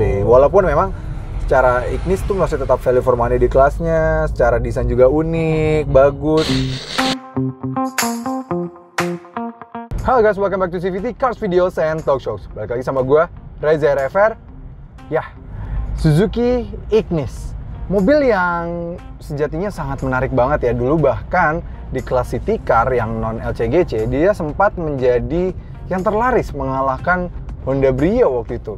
Walaupun memang secara Ignis tuh masih tetap value for money di kelasnya, secara desain juga unik, bagus. Halo guys, welcome back to CVT Cars Videos and Talk Shows. Balik lagi sama gue, Reza RFR. Ya, Suzuki Ignis, mobil yang sejatinya sangat menarik banget ya. Dulu bahkan di kelas city car yang non LCGC, dia sempat menjadi yang terlaris mengalahkan Honda Brio waktu itu.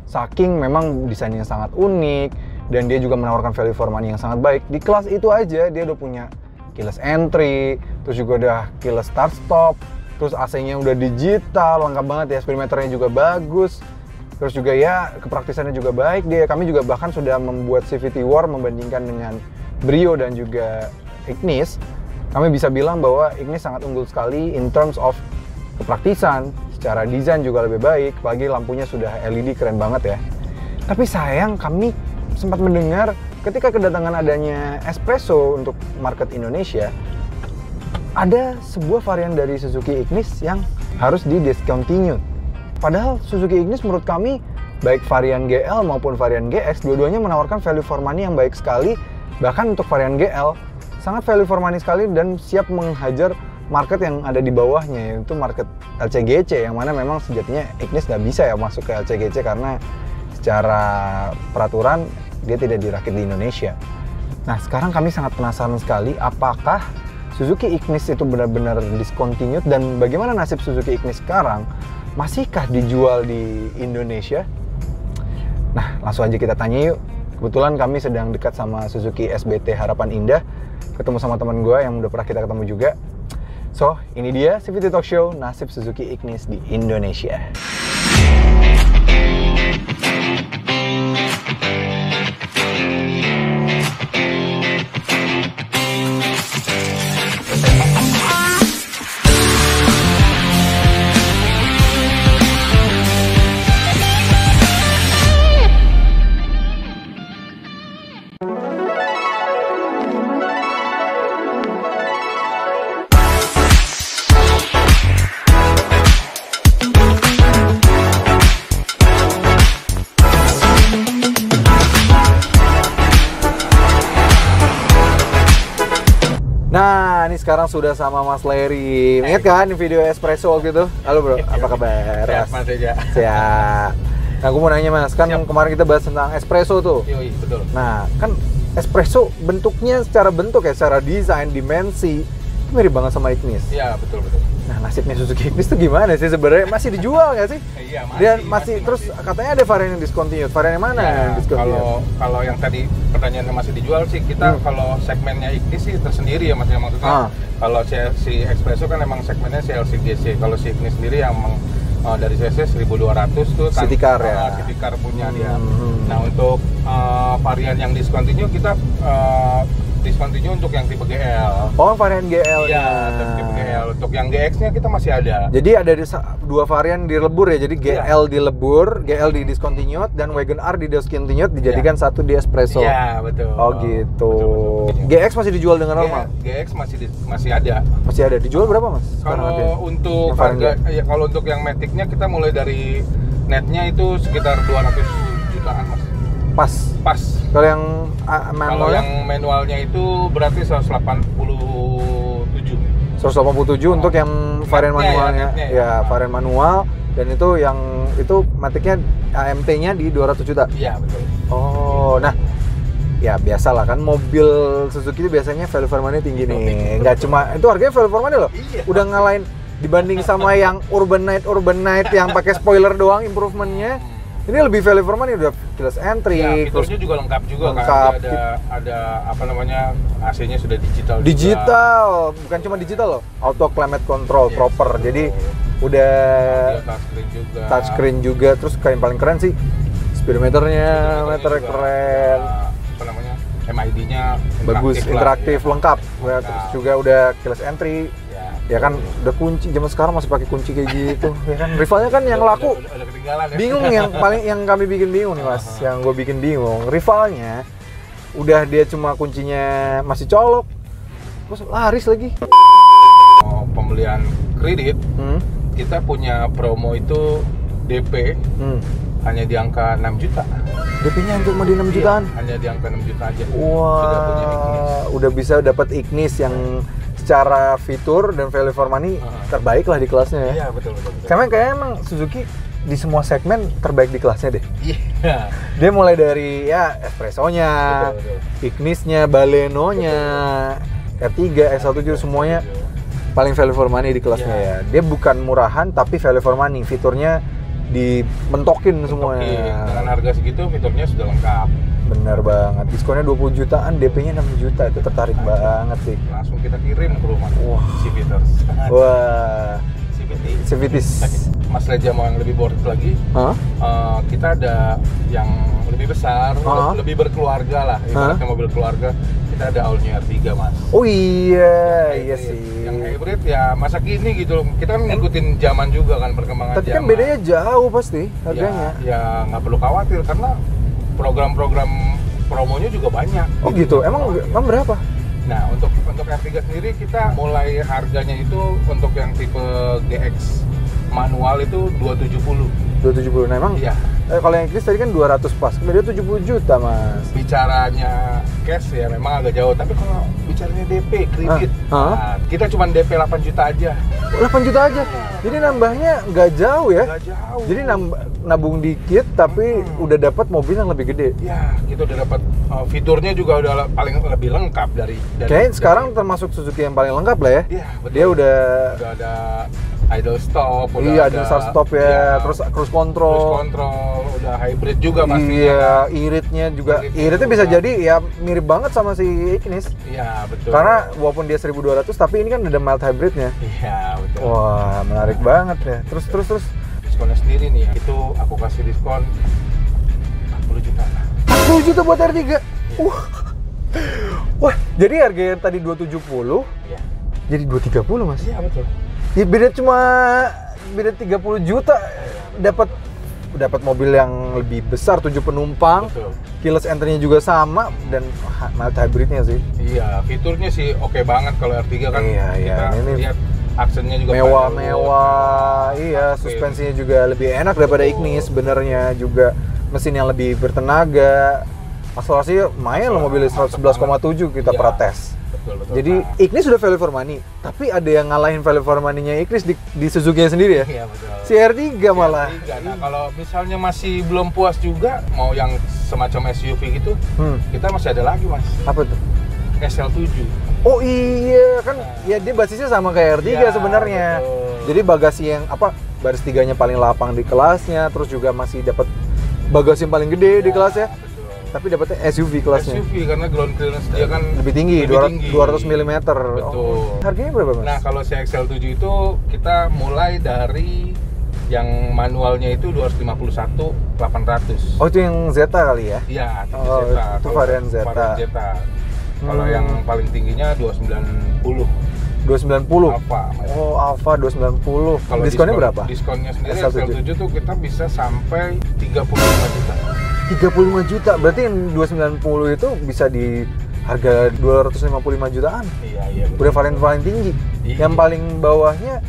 Saking memang desainnya sangat unik dan dia juga menawarkan value for money yang sangat baik. Di kelas itu aja dia udah punya keyless entry, terus juga udah keyless start stop, terus AC-nya udah digital, lengkap banget ya, speedometernya juga bagus. Terus juga ya kepraktisannya juga baik. Kami juga bahkan sudah membuat CVT War membandingkan dengan Brio dan juga Ignis. Kami bisa bilang bahwa Ignis sangat unggul sekali in terms of kepraktisan. Secara desain juga lebih baik, apalagi lampunya sudah LED, keren banget ya. Tapi sayang, kami sempat mendengar ketika kedatangan adanya Espresso untuk market Indonesia, ada sebuah varian dari Suzuki Ignis yang harus di-discontinue. Padahal Suzuki Ignis menurut kami, baik varian GL maupun varian GX, dua-duanya menawarkan value for money yang baik sekali. Bahkan untuk varian GL, sangat value for money sekali dan siap menghajar market yang ada di bawahnya, yaitu market LCGC, yang mana memang sejatinya Ignis nggak bisa ya masuk ke LCGC karena secara peraturan dia tidak dirakit di Indonesia. Nah, sekarang kami sangat penasaran sekali apakah Suzuki Ignis itu benar-benar discontinued dan bagaimana nasib Suzuki Ignis sekarang, masihkah dijual di Indonesia? Nah, langsung aja kita tanya yuk. Kebetulan kami sedang dekat sama Suzuki SBT Harapan Indah, ketemu sama teman gue yang udah pernah kita ketemu juga. So, ini dia CVT Talk Show, nasib Suzuki Ignis di Indonesia. Nah, ini sekarang sudah sama Mas Larry. Ingat kan video Espresso gitu? Halo bro, apa kabar? Siap, Mas Reza. Siap. Nah, aku mau nanya Mas, kan kemarin kita bahas tentang Espresso tuh. Yoi, betul. Nah, kan Espresso bentuknya secara bentuk ya, secara desain, dimensi, itu mirip banget sama Ignis. Iya, betul. Nah, nasibnya Suzuki Ignis tuh gimana sih sebenarnya? Masih dijual nggak sih? Iya, masih. Terus katanya ada varian yang discontinued. Varian yang mana yang discontinued? Kalau yang tadi pertanyaannya masih dijual sih, kita kalau segmennya Ignis sih tersendiri ya Mas, ya, maksudnya. Kalau si Espresso kan emang segmennya si LCGC. Kalau si Ignis sendiri yang dari cc 1200 tuh City car ya. City car punya dia. Nah, untuk varian yang discontinue kita discontinue untuk yang tipe GL. Oh, varian GL. Iya, tipe GL. Untuk yang GX-nya kita masih ada. Jadi ada dua varian dilebur ya. Jadi GL dilebur, GL di discontinued, dan Wagon R di discontinued dijadikan satu di Espresso. Iya, betul. Oh gitu. Betul. GX masih dijual dengan normal? GX masih ada. Masih ada. Dijual berapa Mas? Kalau untuk harga, ya kalau untuk yang Matic-nya kita mulai dari netnya itu sekitar 200 jutaan Mas. Pas. Kalau yang manualnya? Kalau yang manualnya itu berarti 187 untuk yang varian manualnya. Ya, varian manual, dan itu yang itu Matic-nya AMT-nya di 200 juta. Iya, betul. Oh, nah ya biasalah kan mobil Suzuki itu biasanya value for money tinggi nih. Nggak cuma itu, harganya value for money loh. Iya. Udah ngalahin dibanding sama yang Urban Night yang pakai spoiler doang improvementnya. Ini lebih value for money, udah keyless entry, ya, fiturnya juga lengkap juga. Kan ada apa namanya, AC-nya sudah digital juga. Bukan cuma digital loh, auto climate control proper. Jadi udah touchscreen juga. Terus kayak yang paling keren sih speedometernya, meternya keren. Apa namanya, MID-nya bagus, interaktif, lengkap. Terus juga udah keyless entry. Ya kan udah kunci, zaman sekarang masih pakai kunci kayak gitu. Ya kan rivalnya kan yang laku udah ketinggalan ya. Bingung, yang kami bikin bingung nih Mas, yang gue bikin bingung, rivalnya udah dia cuma kuncinya masih colok, terus laris lagi. Pembelian kredit, kita punya promo itu DP hanya di angka 6 juta. DP-nya cuma di 6 jutaan? Iya, hanya di angka 6 juta aja. Wah, udah bisa dapat Ignis yang secara fitur dan value for money terbaik lah di kelasnya ya. Iya, betul. Karena kayaknya emang Suzuki di semua segmen terbaik di kelasnya deh. Iya. Dia mulai dari ya espressonya, Betul. Ignisnya, Balenonya, R3, SL7 semuanya paling value for money di kelasnya ya. Dia bukan murahan tapi value for money, fiturnya dimentokin semuanya. Dengan harga segitu fiturnya sudah lengkap. Bener banget, diskonnya 20 jutaan, DP-nya 6 juta, itu tertarik banget sih. Langsung kita kirim ke rumah. Wah. Civitas. Wah, Civitas. Mas Reja mau yang lebih board lagi, kita ada yang lebih besar, lebih berkeluarga lah, ibaratnya mobil keluarga. Kita ada all new R3 Mas. Oh iya, iya sih. Yang hybrid ya masa kini gitu loh. Kita kan ngikutin zaman juga kan, perkembangan tapi zaman. kan bedanya jauh pasti harganya. Ya nggak perlu khawatir karena program-program promonya juga banyak. Oh gitu, emang berapa? Nah, untuk R3 sendiri kita mulai harganya itu untuk yang tipe GX manual itu 270. 270. Nah, emang iya. Kalau yang Ignis tadi kan 200 pas. Dia 70 juta, Mas. Bicaranya cash ya memang agak jauh, tapi kalau bicaranya DP kredit, nah, kita cuma DP 8 juta aja. 8 juta aja. Jadi nambahnya nggak jauh ya? Nggak jauh. Jadi nabung dikit tapi udah dapat mobil yang lebih gede. Ya, kita udah dapat fiturnya juga udah paling lebih lengkap dari kayaknya sekarang termasuk Suzuki yang paling lengkap lah ya. Iya, betul. Dia udah ada idle stop, udah ada stop ya, terus cruise control, udah hybrid juga pastinya. Iya, iritnya juga. Iritnya bisa jadi ya mirip banget sama si Ignis. Iya, betul. Karena walaupun dia 1200 tapi ini kan ada mild hybridnya. Iya, betul. Wah, menarik banget ya. Terus diskonnya sendiri nih, itu aku kasih diskon 40 juta. 40 juta buat R3. Iya. Wah, jadi harga yang tadi 270 jadi 230, Mas. Iya, betul. Ya beda 30 juta dapat mobil yang lebih besar, 7 penumpang. Betul. Keyless entry-nya juga sama dan mild hybridnya sih. Iya, fiturnya sih oke banget kalau R3 kan. Iya, kita lihat aksennya juga mewah. Iya, suspensinya juga lebih enak daripada Ignis sebenarnya, juga mesin yang lebih bertenaga. Akselerasi lumayan loh, mobil 111,7 kita protes. Betul. Jadi Ignis sudah value for money, tapi ada yang ngalahin value for money-nya Ignis di Suzuki-nya sendiri ya? Iya, betul. Si R3 malah. Nah, kalau misalnya masih belum puas juga, mau yang semacam SUV gitu, kita masih ada lagi, Mas. Apa tuh? SL7. Oh iya, kan ya dia basisnya sama kayak R3 sebenarnya. Betul. Jadi bagasi yang baris 3-nya paling lapang di kelasnya, terus juga masih dapat bagasi yang paling gede di kelasnya. Tapi dapatnya SUV kelasnya. SUV karena ground clearance dia kan lebih tinggi, 200 mm. Betul. Oh, harganya berapa, Mas? Nah, kalau si XL7 itu kita mulai dari yang manualnya itu 251.800. Oh, itu yang Zeta kali ya? Iya, Zeta. Itu varian Zeta. Kalau yang paling tingginya 290. 290. Alfa. Oh, Alfa 290. Kalau diskonnya berapa? Diskonnya sendiri XL7 tuh kita bisa sampai 35 juta. 35 juta. Berarti yang 290 itu bisa di harga 255 jutaan. Iya. Udah varian paling tinggi. Iya. Yang paling bawahnya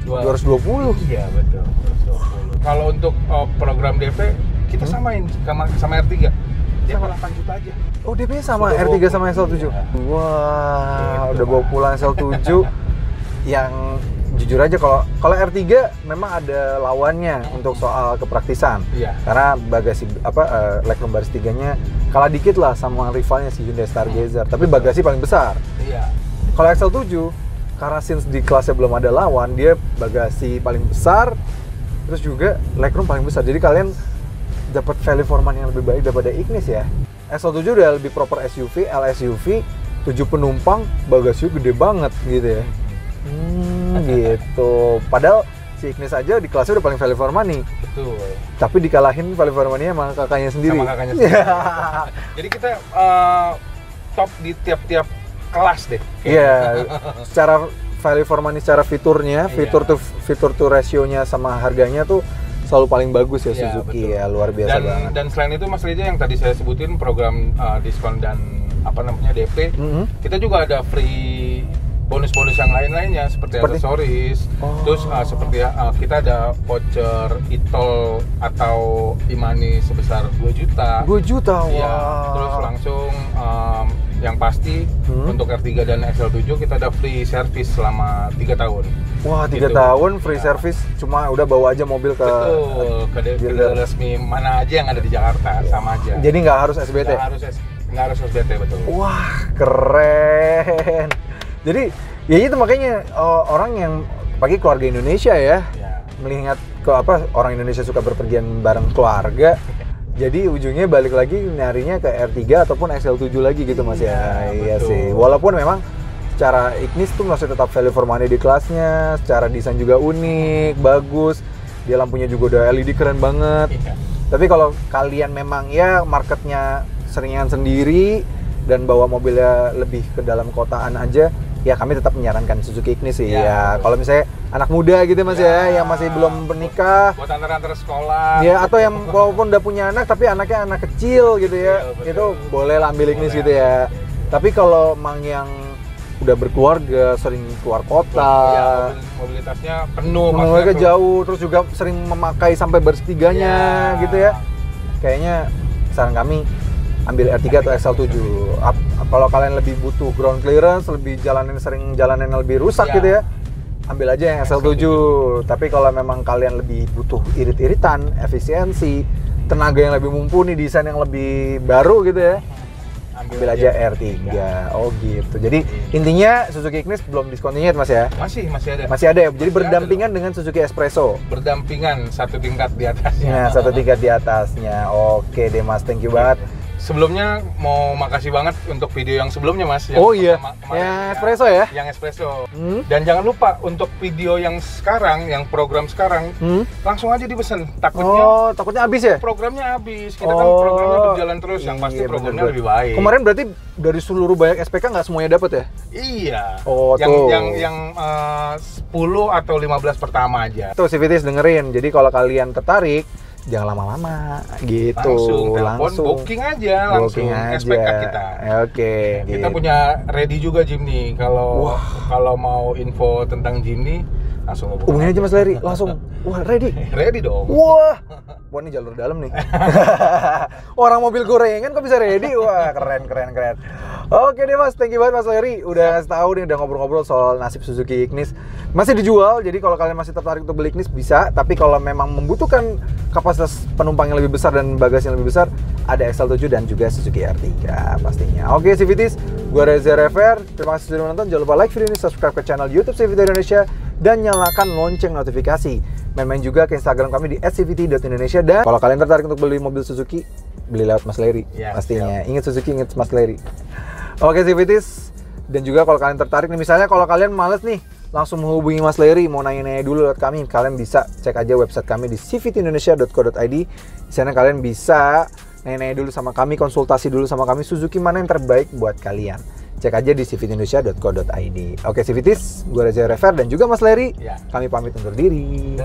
220. Iya, betul. 220. Kalau untuk program DP kita samain sama R3. Dia 8 juta aja. Oh, DP-nya sama R3 sama SL7. Iya. Wah, udah bawa pulang SL7. Yang jujur aja kalau R3 memang ada lawannya untuk soal kepraktisan. Iya. Karena bagasi Legroom baris 3-nya kalah dikit lah sama rivalnya si Hyundai Stargazer, tapi bagasi paling besar. Iya. Kalau XL7 karena since di kelasnya belum ada lawan, dia bagasi paling besar, terus juga legroom paling besar. Jadi kalian dapat value for money yang lebih baik daripada Ignis ya. XL7 udah lebih proper SUV, LSUV, 7 penumpang, bagasinya gede banget gitu ya. Gitu. Padahal si Ignis aja di kelasnya udah paling value for money. Betul. Tapi dikalahin value for money sama kakaknya sendiri. Sama kakaknya sendiri. Jadi kita top di tiap-tiap kelas deh. Iya. Secara value for money, secara fiturnya, fitur to ratio-nya sama harganya tuh selalu paling bagus ya Suzuki. Betul. Ya, luar biasa banget. Dan selain itu Mas Reja yang tadi saya sebutin program diskon dan DP, kita juga ada free bonus-bonus yang lain-lainnya seperti aksesoris. Terus seperti kita ada voucher e-tol atau e-money sebesar 2 juta. 2 juta, Iya, terus langsung yang pasti untuk R3 dan XL7 kita ada free service selama 3 tahun. Wah, 3 tahun free service, cuma udah bawa aja mobil ke dealer resmi mana aja yang ada di Jakarta, sama aja. Jadi nggak harus SBT? Nggak harus SBT, betul. Wah, keren. Jadi ya itu makanya orang yang pagi keluarga Indonesia ya, melihat orang Indonesia suka berpergian bareng keluarga. Jadi ujungnya balik lagi nyarinya ke R3 ataupun XL7 lagi gitu Mas ya. Iya sih. Walaupun memang secara Ignis tuh masih tetap value for money di kelasnya, secara desain juga unik, bagus. Dia lampunya juga udah LED keren banget. Tapi kalau kalian memang ya marketnya seringan sendiri dan bawa mobilnya lebih ke dalam kotaan aja, ya kami tetap menyarankan Suzuki Ignis sih. Ya kalau misalnya anak muda gitu Mas ya, yang masih belum menikah, buat antar sekolah. Ya atau yang walaupun udah punya anak tapi anaknya anak kecil gitu ya, itu boleh lah ambil Ignis gitu ya. Tapi kalau emang yang udah berkeluarga, sering keluar kota, mobilitasnya penuh, mereka jauh, terus juga sering memakai sampai bersetiganya gitu ya. Kayaknya saran kami ambil R3 atau XL7. Kalau kalian lebih butuh ground clearance, lebih sering jalanin lebih rusak gitu ya, ambil aja yang XL7. Tapi kalau memang kalian lebih butuh irit-iritan, efisiensi, tenaga yang lebih mumpuni, desain yang lebih baru gitu ya, ambil aja R3. Oh gitu. Jadi intinya Suzuki Ignis belum discontinued Mas ya? Masih ada. Masih ada ya. Jadi berdampingan dengan Suzuki Espresso. Berdampingan, satu tingkat di atasnya. Nah, satu tingkat di atasnya. Oke deh Mas, thank you banget. Sebelumnya mau makasih banget untuk video yang sebelumnya Mas. Yang yang Espresso ya? Yang Espresso. Dan jangan lupa untuk video yang sekarang, yang program sekarang, langsung aja dipesan. Takutnya habis ya? Programnya habis. Kita kan programnya berjalan terus, yang pasti programnya lebih baik. Kemarin berarti dari seluruh banyak SPK nggak semuanya dapat ya? Iya. Yang 10 atau 15 pertama aja. Tuh CVTs dengerin. Jadi kalau kalian tertarik, jangan lama-lama gitu. Langsung booking aja, langsung SPK kita. Oke. Kita punya ready juga Jimny. Kalau mau info tentang Jimny, langsung hubungin aja Mas Larry, langsung. Wah, ready. Ready dong. Wah, ini jalur dalam nih. Orang mobil gorengan kok bisa ready? Wah, keren. Oke deh Mas, thank you banget Mas Larry. Udah ngasih tahu nih, udah ngobrol-ngobrol soal nasib Suzuki Ignis. Masih dijual, jadi kalau kalian masih tertarik untuk beli Ignis bisa. Tapi kalau memang membutuhkan kapasitas penumpang yang lebih besar dan bagasi yang lebih besar, ada XL7 dan juga Suzuki R3 pastinya. Oke CVTs, gue Reza Refer. Terima kasih sudah menonton. Jangan lupa like video ini, subscribe ke channel YouTube CVT Indonesia, dan nyalakan lonceng notifikasi. Main-main juga ke Instagram kami di @cvt.indonesia. Dan kalau kalian tertarik untuk beli mobil Suzuki, beli lewat Mas Larry pastinya. Ingat Suzuki, ingat Mas Larry. Oke CVTs, dan juga kalau kalian tertarik nih, misalnya kalau kalian males nih langsung menghubungi Mas Larry, mau nanya-nanya dulu lewat kami, kalian bisa cek aja website kami di cvtindonesia.co.id. Di sana kalian bisa nanya-nanya dulu sama kami, konsultasi dulu sama kami, Suzuki mana yang terbaik buat kalian. Cek aja di cvtindonesia.co.id. Oke CVTs, gue Reza Refer dan juga Mas Larry. Kami pamit undur diri.